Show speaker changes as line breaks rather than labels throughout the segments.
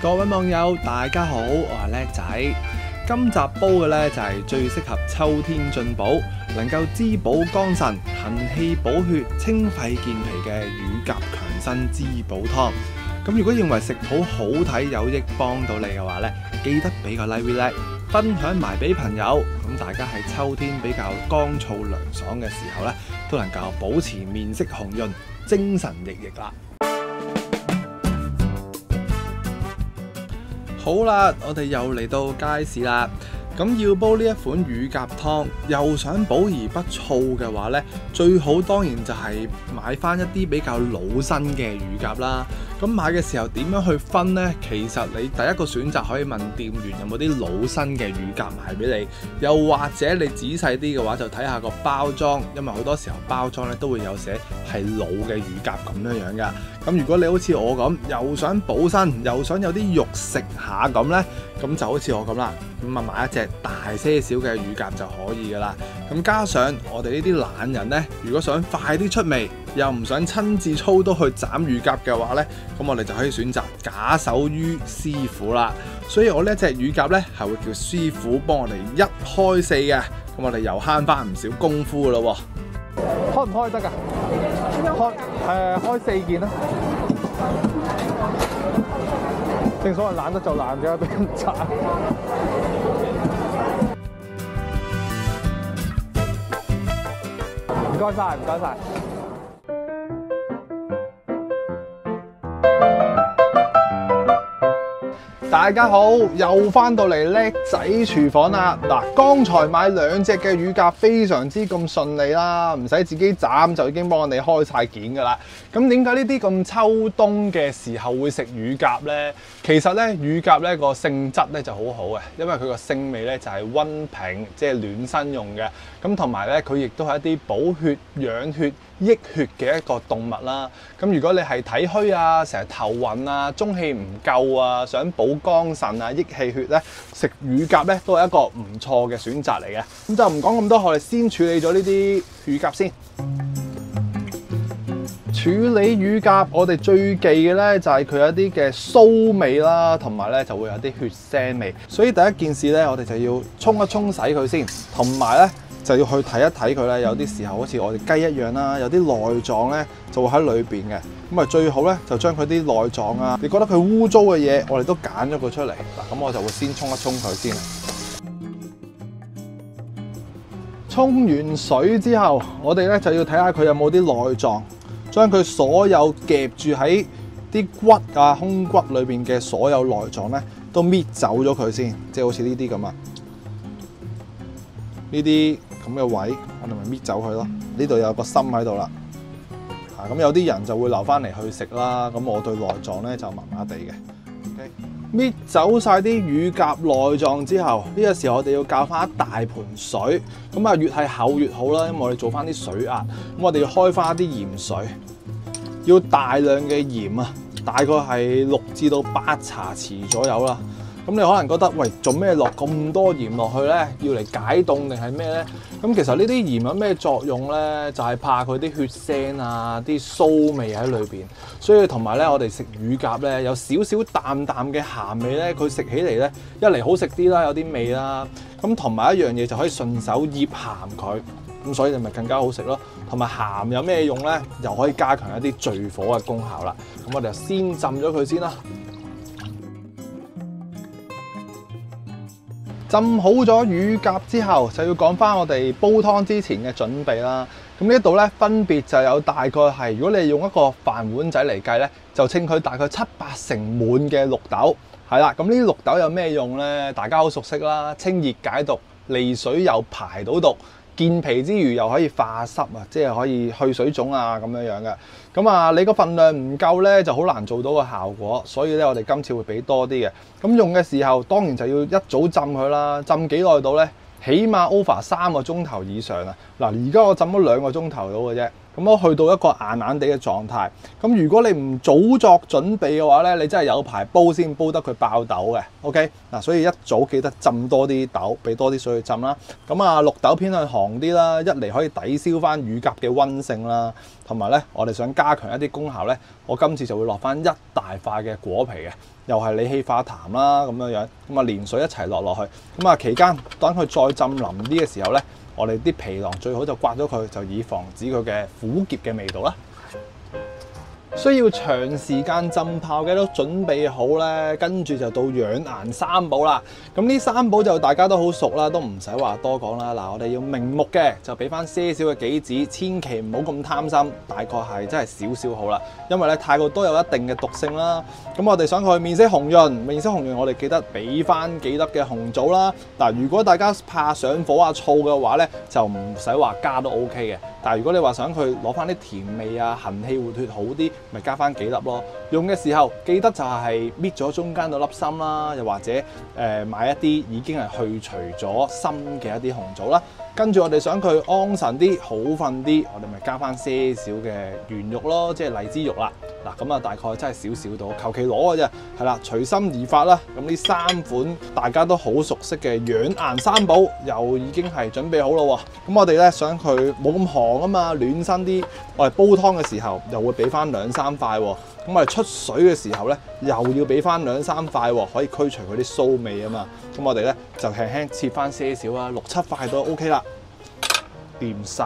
各位網友，大家好，我係叻仔。今集煲嘅呢就係最適合秋天進補，能夠滋補肝腎、行氣補血、清肺健脾嘅乳鴿強身滋補湯。咁如果認為食譜好睇有益幫到你嘅話呢，記得俾個 like， 分享埋俾朋友。咁大家喺秋天比較乾燥涼爽嘅時候呢，都能夠保持面色紅潤、精神奕奕啦。好啦，我哋又嚟到街市啦。咁要煲呢一款乳鴿湯，又想補而不燥嘅話呢，最好當然就係買翻一啲比較老身嘅乳鴿啦。咁買嘅時候點樣去分呢？其實你第一個選擇可以問店員有冇啲老身嘅乳鴿賣俾你，又或者你仔細啲嘅話就睇下個包裝，因為好多時候包裝咧都會有寫係老嘅乳鴿咁樣噶。咁如果你好似我咁，又想補身，又想有啲肉食下咁呢，咁就好似我咁啦，咁啊買一隻大些少嘅乳鴿就可以噶啦。咁加上我哋呢啲懶人呢，如果想快啲出味，又唔想親自操刀去斬乳鴿嘅話呢，咁我哋就可以選擇假手於師傅啦。所以我呢一隻乳鴿呢，係會叫師傅幫我哋一開四嘅，咁我哋又慳翻唔少功夫噶咯。開唔開得㗎？開4件啦。正所謂懶得就懶嘅，俾人斬。唔該晒，唔該晒。大家好，又翻到嚟叻仔廚房啦！嗱，剛才買2隻嘅乳鴿非常之咁順利啦，唔使自己斬就已經幫我哋開晒件噶啦。咁點解呢啲咁秋冬嘅時候會食乳鴿呢？其實咧，乳鴿咧個性質咧就好好嘅，因為佢個性味咧就係溫平，即係暖身用嘅。咁同埋咧，佢亦都係一啲補血、養血、益血嘅一個動物啦。咁如果你係體虛啊，成日頭暈啊，中氣唔夠啊，想補肝腎啊、益氣血咧，食乳鴿咧都係一個唔錯嘅選擇嚟嘅。咁就唔講咁多，我哋先處理咗呢啲乳鴿先。處理乳鴿，我哋最忌嘅咧就係佢有一啲嘅臊味啦，同埋咧就會有啲血腥味。所以第一件事咧，我哋就要沖一沖洗佢先，同埋咧就要去睇一睇佢咧。有啲時候好似我哋雞一樣啦，有啲內臟咧就會喺裏邊嘅。咁啊最好咧就將佢啲內臟啊，你覺得佢污糟嘅嘢，我哋都揀咗佢出嚟。嗱，咁我就會先沖一沖佢先。沖完水之後，我哋咧就要睇下佢有冇啲內臟。將佢所有夾住喺啲骨啊、胸骨裏邊嘅所有內臟咧，都搣走咗佢先，即係好似呢啲咁啊，呢啲咁嘅位，我哋咪搣走佢咯。呢度有個心喺度啦，咁有啲人就會留翻嚟去食啦。咁我對內臟咧就麻麻地嘅。OK，搣走晒啲乳鴿內臟之後，呢個時候我哋要較翻一大盤水，咁啊越係厚越好啦，因為我哋做翻啲水壓，咁我哋要開翻一啲鹽水，要大量嘅鹽啊，大概係6至到8茶匙左右啦。咁你可能覺得，喂，做咩落咁多鹽落去咧？要嚟解凍定係咩咧？咁其實呢啲鹽有咩作用咧？就係怕佢啲血腥啊、啲臊味喺裏邊。所以同埋咧，我哋食乳鴿咧，有少少淡淡嘅鹹味咧，佢食起嚟咧，一嚟好食啲啦，有啲味啦。咁同埋一樣嘢就可以順手醃鹹佢，咁所以你咪更加好食咯。同埋鹹有咩用咧？又可以加強一啲聚火嘅功效啦。咁我哋就先浸咗佢先啦。浸好咗乳鴿之後，就要講翻我哋煲湯之前嘅準備啦。咁呢度咧分別就有大概係，如果你用一個飯碗仔嚟計咧，就稱佢大概7、8成滿嘅綠豆。係啦，咁呢啲綠豆有咩用咧？大家好熟悉啦，清熱解毒、利水又排到毒。健脾之餘又可以化濕啊，即係可以去水腫啊咁樣嘅。咁啊，你個份量唔夠咧，就好難做到個效果。所以咧，我哋今次會俾多啲嘅。咁用嘅時候，當然就要一早浸佢啦。浸幾耐到咧？起碼 over 3個鐘頭以上啊！嗱，而家我浸咗2個鐘頭到嘅啫。咁都去到一個硬硬地嘅狀態。咁如果你唔早作準備嘅話咧，你真係有排煲先煲得佢爆豆嘅。OK 嗱，所以一早記得浸多啲豆，俾多啲水去浸啦。咁啊，綠豆偏向寒啲啦，一嚟可以抵消翻乳鴿嘅溫性啦，同埋咧我哋想加強一啲功效咧，我今次就會落翻一大塊嘅果皮嘅，又係理氣化痰啦咁樣樣，咁啊連水一齊落去。咁啊期間等佢再浸腍啲嘅時候咧，我哋啲皮囊最好就刮咗佢，就以防止佢嘅苦澀嘅味道啦。需要長時間浸泡嘅都準備好咧，跟住就到養顏三寶啦。咁呢三寶就大家都好熟啦，都唔使話多講啦。嗱，我哋要明目嘅就俾翻些少嘅杞子，千祈唔好咁貪心，大概係真係少少好啦。因為咧太過多有一定嘅毒性啦。咁我哋想佢面色紅潤，面色紅潤我哋記得俾翻幾粒嘅紅棗啦。嗱，如果大家怕上火啊燥嘅話咧，就唔使話加都 OK 嘅。但係如果你話想佢攞翻啲甜味啊、行氣活血好啲，咪加翻幾粒咯。用嘅時候記得就係搣咗中間嗰粒心啦，又或者買一啲已經係去除咗心嘅一啲紅棗啦。跟住我哋想佢安神啲、好瞓啲，我哋咪加翻些少嘅圓肉咯，即係荔枝肉啦。嗱，咁啊大概真係少少到，求其攞嘅啫。係啦，隨心而發啦。咁呢三款大家都好熟悉嘅養顏三寶，又已經係準備好咯喎。咁我哋咧想佢冇咁寒啊嘛，暖身啲。我哋煲湯嘅時候又會俾翻2、3塊喎。咁我哋出水嘅時候咧，又要俾翻2、3塊喎，可以驅除佢啲臊味啊嘛。咁我哋咧就輕輕切翻些少啊，6、7塊都 OK 啦，掂晒。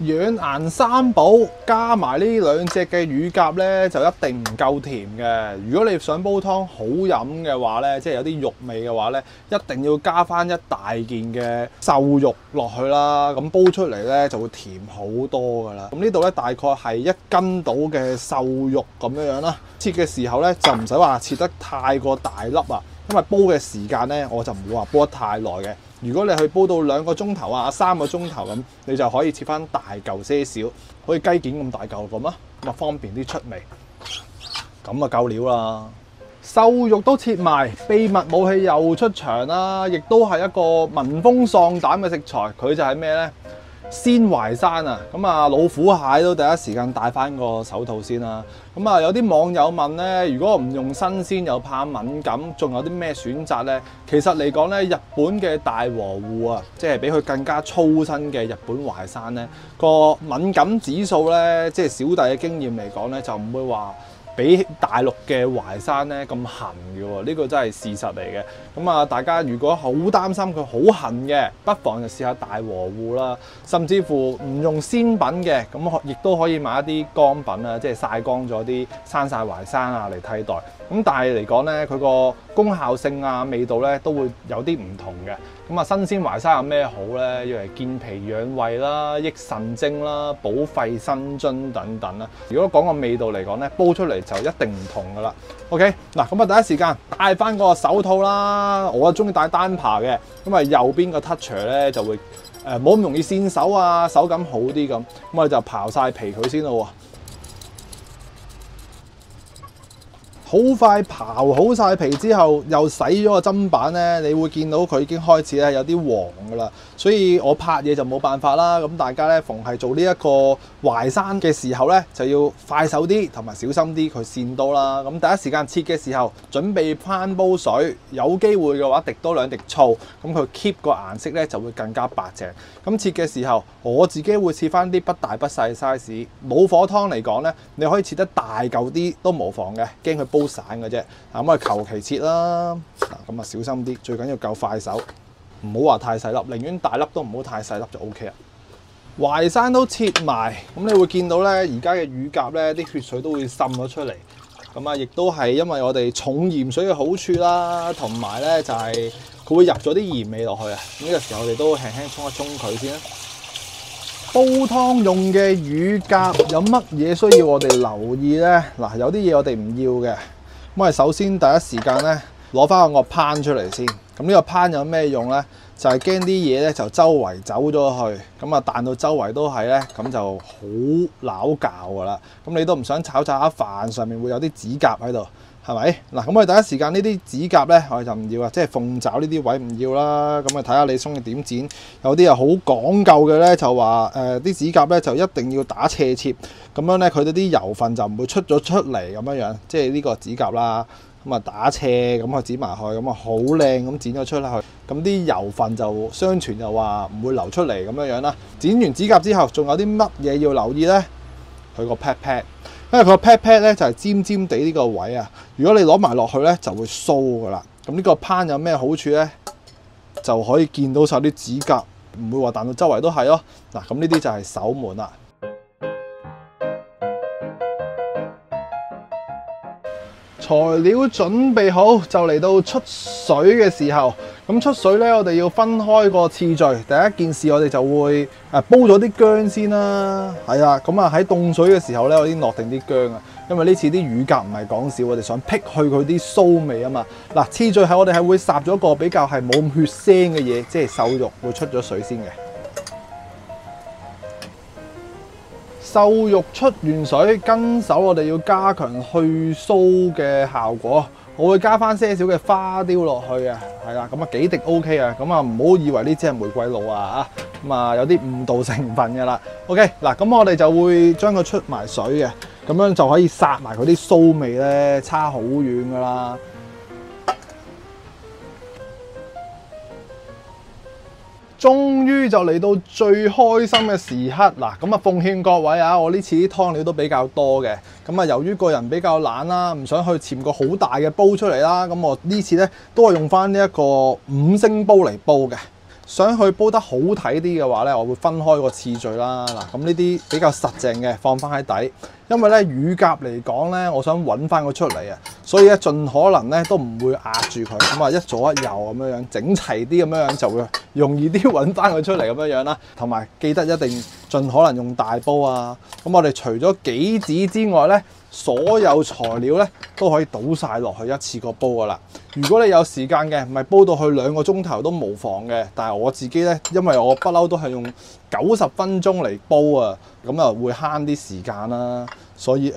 養顏三寶加埋呢2隻嘅乳鴿咧，就一定唔夠甜嘅。如果你想煲湯好飲嘅話咧，即係有啲肉味嘅話咧，一定要加翻一大件嘅瘦肉落去啦。咁煲出嚟咧就會甜好多噶啦。咁呢度咧大概係1斤到嘅瘦肉咁樣啦。切嘅時候咧就唔使話切得太過大粒啊，因為煲嘅時間咧我就唔會話煲得太耐嘅。如果你去煲到2個鐘頭啊、3個鐘頭咁，你就可以切翻大嚿些少，好似雞件咁大嚿咁啊，咁啊方便啲出味。咁啊夠料啦，瘦肉都切埋，秘密武器又出場啦，亦都係一個聞風喪膽嘅食材，佢就係咩呢？鮮淮山啊，咁啊老虎蟹都第一時間戴翻個手套先啦。咁啊有啲網友問咧，如果唔用新鮮又怕敏感，仲有啲咩選擇呢？其實嚟講咧，日本嘅大和戶啊，即係比佢更加粗身嘅日本淮山咧，個敏感指數咧，即係小弟嘅經驗嚟講咧，就唔會話比大陸嘅淮山咧咁痕嘅喎，呢個真係事實嚟嘅。咁啊，大家如果好擔心佢好痕嘅，不妨就試下大和戶啦。甚至乎唔用鮮品嘅，咁亦都可以買一啲乾品啊，即係曬乾咗啲生曬淮山啊嚟替代。咁但係嚟講咧，佢個功效性啊、味道咧都會有啲唔同嘅。咁啊，新鮮淮山有咩好咧？要嚟健脾養胃啦、益腎精啦、補肺生津等等啦。如果講個味道嚟講咧，煲出嚟就一定唔同噶啦。OK， 嗱咁啊，第一時間戴翻個手套啦。我啊中意戴單扒嘅，咁啊右邊個 toucher 咧就會冇咁容易跣手啊，手感好啲咁。咁我哋就刨晒皮佢先咯喎。好快刨好晒皮之後，又洗咗個砧板咧，你會見到佢已經開始咧有啲黃噶啦，所以我拍嘢就冇辦法啦。咁大家咧逢係做呢一個淮山嘅時候咧，就要快手啲同埋小心啲佢跣刀啦。咁第一時間切嘅時候，準備翻煲水，有機會嘅話滴多2滴醋，咁佢 keep 個顏色咧就會更加白淨。咁切嘅時候，我自己會切翻啲不大不細 size。冇火湯嚟講咧，你可以切得大嚿啲都無妨嘅，驚佢煲散嘅啫。咁我哋求其切啦。嗱，咁啊小心啲，最緊要夠快手，唔好話太細粒，寧願大粒都唔好太細粒就 OK 啦。淮山都切埋，咁你會見到咧，而家嘅乳鴿咧啲血水都會滲咗出嚟。咁啊，亦都係因為我哋重鹽水嘅好處啦，同埋咧就係佢會入咗啲鹽味落去啊。呢個時候我哋都輕輕沖一沖佢先啦。煲湯用嘅乳鴿有乜嘢需要我哋留意呢？嗱，有啲嘢我哋唔要嘅。咁我哋首先第一時間咧攞翻個pan出嚟先。咁呢個pan有咩用呢？就係驚啲嘢咧就周圍走咗去，咁啊彈到周圍都係咧，咁就好撈教噶啦。咁你都唔想炒一飯上面會有啲指甲喺度，係咪？嗱，咁我哋第一時間呢啲指甲咧，我哋就唔要啊，即係鳳爪呢啲位唔要啦。咁啊，睇下你中意點剪。有啲又好講究嘅咧，就話啲指甲咧就一定要打斜切，咁樣咧佢哋啲油份就唔會出咗出嚟咁樣，即係呢個指甲啦。咁啊打斜咁去剪埋去，咁啊好靚咁剪咗出去。咁啲油份就相傳就話唔會流出嚟咁樣啦。剪完指甲之後，仲有啲乜嘢要留意咧？佢個 pat pat。因為佢個 pat pat 咧就係尖尖地呢個位啊，如果你攞埋落去咧就會酥噶啦。咁呢個攀有咩好處咧？就可以見到晒啲指甲，唔會話彈到周圍都係咯。嗱，咁呢啲就係守門啦。材料準備好，就嚟到出水嘅時候。咁出水咧，我哋要分開個次序。第一件事，我哋就會煲咗啲薑先啦。係啊，咁啊喺凍水嘅時候咧，我已經落定啲薑啊。因為呢次啲乳鴿唔係講笑，我哋想辟去佢啲臊味啊嘛。嗱，次序係我哋係會烚咗個比較係冇咁血腥嘅嘢，即係瘦肉會出咗水先嘅。瘦肉出完水，跟手我哋要加強去臊嘅效果。我會加翻些少嘅花雕落去啊，係啦，咁啊幾滴 OK 啊，咁啊唔好以為呢支係玫瑰露啊，咁啊有啲誤導成分嘅啦。OK， 嗱，咁我哋就會將佢出埋水嘅，咁樣就可以殺埋佢啲臊味咧，差好遠噶啦。終於就嚟到最開心嘅時刻嗱，咁啊奉勸各位啊，我呢次啲湯料都比較多嘅，咁啊由於個人比較懶啦，唔想去潛個好大嘅煲出嚟啦，咁我呢次咧都係用翻呢一個5星煲嚟煲嘅。想去煲得好睇啲嘅話咧，我會分開個次序啦。嗱，咁呢啲比較實淨嘅放翻喺底，因為咧乳鴿嚟講咧，我想揾翻佢出嚟啊，所以咧盡可能咧都唔會壓住佢，咁啊一左一右咁樣樣整齊啲咁樣樣就會容易啲揾翻佢出嚟咁樣樣啦。同埋記得一定盡可能用大煲啊。咁我哋除咗杞子之外咧，所有材料咧都可以倒晒落去一次過煲噶啦。如果你有時間嘅，咪煲到去2個鐘頭都無妨嘅。但係我自己咧，因為我不嬲都係用90分鐘嚟煲啊，咁啊會慳啲時間啦。所以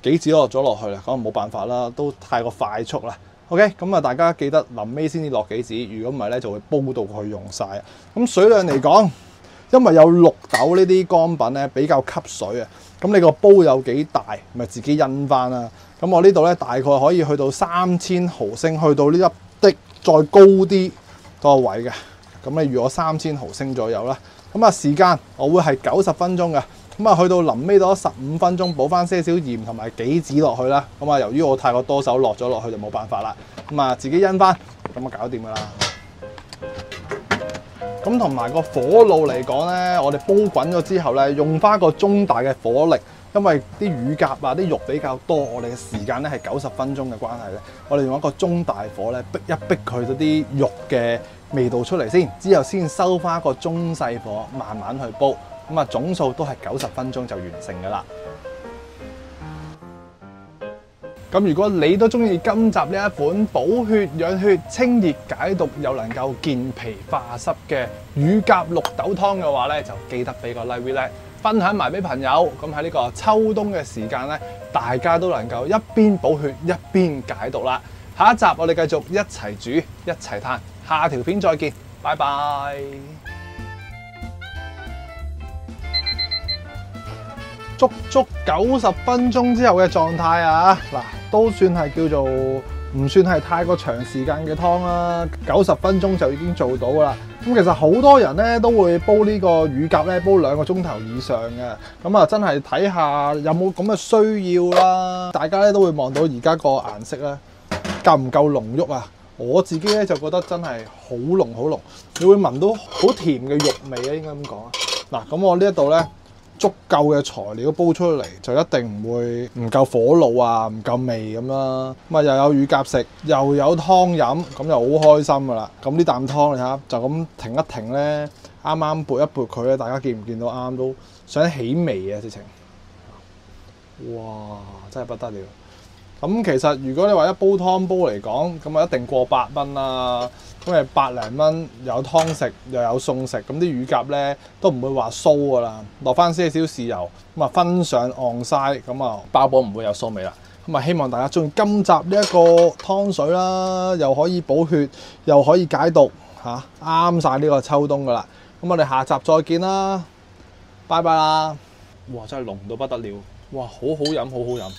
杞子落咗落去啦，咁冇辦法啦，都太過快速啦。OK， 咁啊大家記得臨尾先至落杞子，如果唔係咧就會煲到佢用晒。咁水量嚟講，因為有綠豆呢啲乾品咧比較吸水啊，咁你個煲有幾大，咪自己因翻啦。咁我呢度咧大概可以去到3000毫升，去到呢一滴再高啲個位嘅。咁你預我3000毫升左右啦。咁啊時間我會係90分鐘嘅。咁啊去到臨尾多15分鐘，補翻些少鹽同埋杞子落去啦。咁啊由於我太過多手落咗落去就冇辦法啦。咁啊自己因翻，咁啊搞掂噶啦。咁同埋個火路嚟講咧，我哋煲滾咗之後咧，用翻個中大嘅火力，因為啲乳鴿啊啲肉比較多，我哋嘅時間咧係90分鐘嘅關係咧，我哋用一個中大火咧逼一逼佢嗰啲肉嘅味道出嚟先，之後先收翻一個中細火慢慢去煲，咁啊總數都係90分鐘就完成噶啦。咁如果你都中意今集呢一款補血養血、清熱解毒又能夠健脾化濕嘅乳鴿綠豆湯嘅話咧，就記得俾個 like 咧，分享埋俾朋友。咁喺呢個秋冬嘅時間咧，大家都能夠一邊補血一邊解毒啦。下一集我哋繼續一齊煮一齊嘆，下條片再見，拜拜。足足90分鐘之後嘅狀態啊，嗱都算係叫做唔算係太過長時間嘅湯啦，90分鐘就已經做到啦。咁其實好多人咧都會煲呢個乳鴿咧，煲2個鐘頭以上嘅。咁啊，真係睇下有冇咁嘅需要啦。大家咧都會望到而家個顏色咧夠唔夠濃郁啊？我自己咧就覺得真係好濃好濃，你會聞到好甜嘅肉味啊，應該咁講啊。嗱，咁我呢一度咧，足夠嘅材料煲出嚟就一定唔會唔夠火爐啊，唔夠味咁啦。咁啊又有乳鴿食，又有湯飲，咁就好開心噶啦。咁呢啖湯你睇下，就咁停一停咧，啱啱撥一撥佢咧，大家見唔見到啱都想起味啊！直情，哇，真係不得了。咁其實如果你話一煲湯煲嚟講，咁啊一定過8蚊啦。因為百零蚊有湯食又有餸食，咁啲乳鴿咧都唔會話酥噶啦，落翻些少豉油咁啊，分上岸曬，咁啊包保唔會有酥味啦。咁啊，希望大家中意今集呢一個湯水啦，又可以補血，又可以解毒嚇，啱晒呢個秋冬噶啦。咁我哋下集再見啦，拜拜啦！哇，真係濃到不得了，哇，好好飲，好好飲。